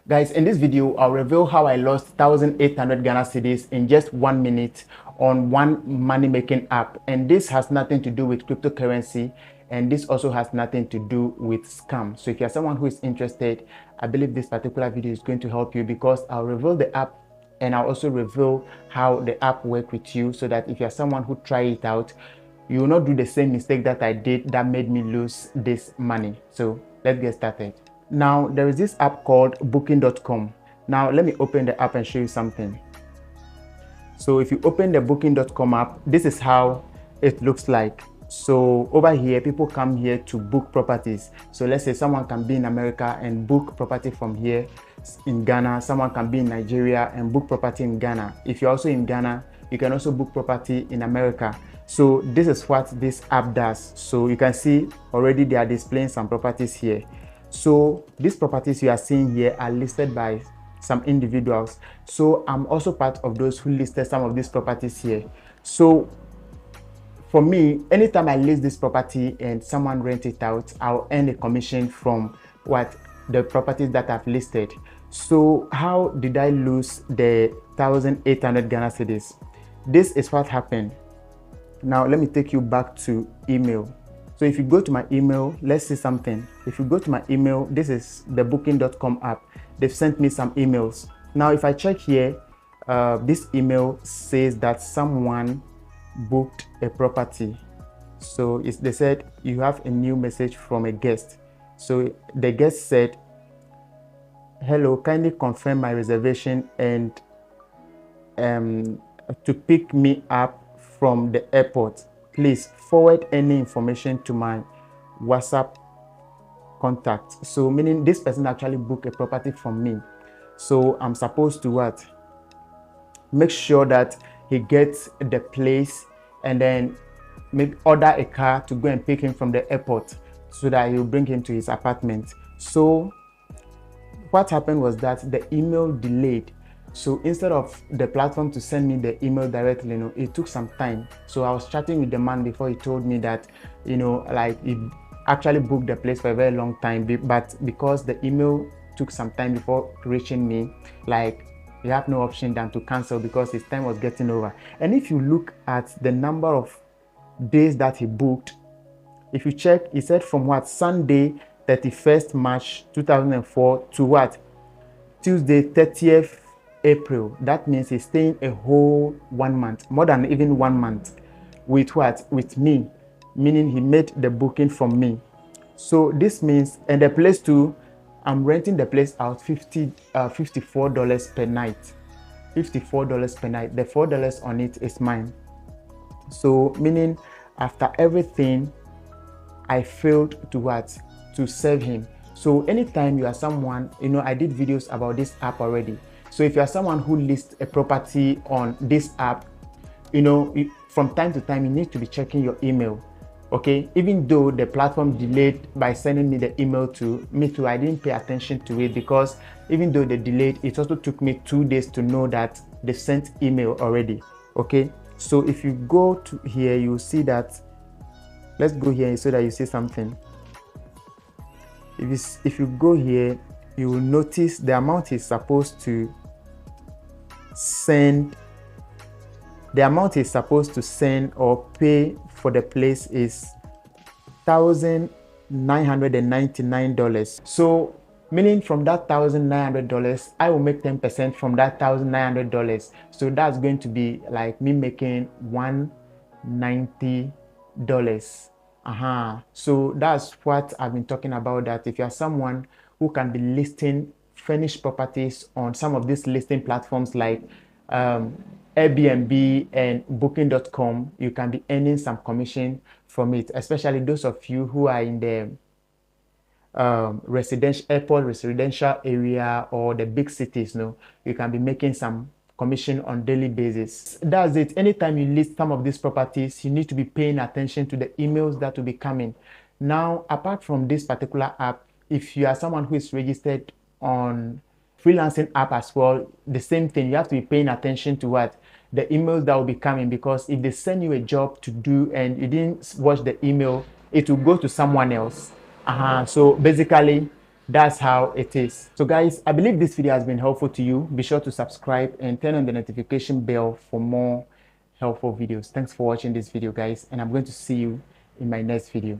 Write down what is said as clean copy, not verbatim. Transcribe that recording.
Guys, in this video, I'll reveal how I lost 1,800 Ghana cedis in just 1 minute on one money-making app. And this has nothing to do with cryptocurrency, and this also has nothing to do with scam. So if you're someone who is interested, I believe this particular video is going to help you, because I'll reveal the app and I'll also reveal how the app works with you, so that if you're someone who try it out, you will not do the same mistake that I did that made me lose this money. So let's get started. Now, there is this app called booking.com. Now, let me open the app and show you something. So if you open the booking.com app, this is how it looks like. So over here, people come here to book properties. So let's say someone can be in America and book property from here in Ghana. Someone can be in Nigeria and book property in Ghana. If you're also in Ghana, you can also book property in America. So this is what this app does. So you can see already they are displaying some properties here. So these properties you are seeing here are listed by some individuals. So I'm also part of those who listed some of these properties here. So for me, anytime I list this property and someone rent it out, I'll earn a commission from the properties that I've listed. So how did I lose the 1,800 Ghana cedis? This is what happened. Now let me take you back to email. So if you go to my email, let's see something. If you go to my email, this is the booking.com app. They've sent me some emails. Now if I check here, this email says that someone booked a property. So they said you have a new message from a guest. So the guest said, "Hello, kindly confirm my reservation and to pick me up from the airport. Please forward any information to my WhatsApp contact." So meaning this person actually booked a property from me. So I'm supposed to make sure that he gets the place and then order a car to go and pick him from the airport, so that he'll bring him to his apartment. So what happened was that the email delayed. So instead of the platform to send me the email directly, it took some time. So I was chatting with the man before he told me that, like he actually booked the place for a very long time, but because the email took some time before reaching me, like you have no option than to cancel because his time was getting over. And if you look at the number of days that he booked, if you check, he said from Sunday 31st March 2004 to Tuesday 30th April. That means he's staying a whole 1 month, more than even 1 month, with me, meaning he made the booking from me. So this means, and the place too, I'm renting the place out $54 per night. $54 per night. The $4 on it is mine. So meaning after everything, I failed to serve him. So anytime you are someone, I did videos about this app already. So if you are someone who lists a property on this app, from time to time, you need to be checking your email. Okay, even though the platform delayed by sending me the email to me too, I didn't pay attention to it, because even though they delayed, it also took me 2 days to know that they sent email already. Okay, so if you go to here, you see that. Let's go here so that you see something. If you go here, you will notice the amount he's supposed to send. The amount he's supposed to send or pay for the place is $1,999. So meaning from that $1,900, I will make 10% from that $1,900. So that's going to be like me making $190. So that's what I've been talking about, that if you're someone who can be listing furnished properties on some of these listing platforms like Airbnb and booking.com, you can be earning some commission from it, especially those of you who are in the airport residential area or the big cities. You can be making some commission on daily basis. That's it. Anytime you list some of these properties, you need to be paying attention to the emails that will be coming. Now, apart from this particular app, if you are someone who is registered on freelancing app as well, the same thing. You have to be paying attention to the emails that will be coming, because if they send you a job to do and you didn't watch the email, it will go to someone else. So basically, That's how it is. So guys, I believe this video has been helpful to you. Be sure to subscribe and turn on the notification bell for more helpful videos. Thanks for watching this video, guys, and I'm going to see you in my next video.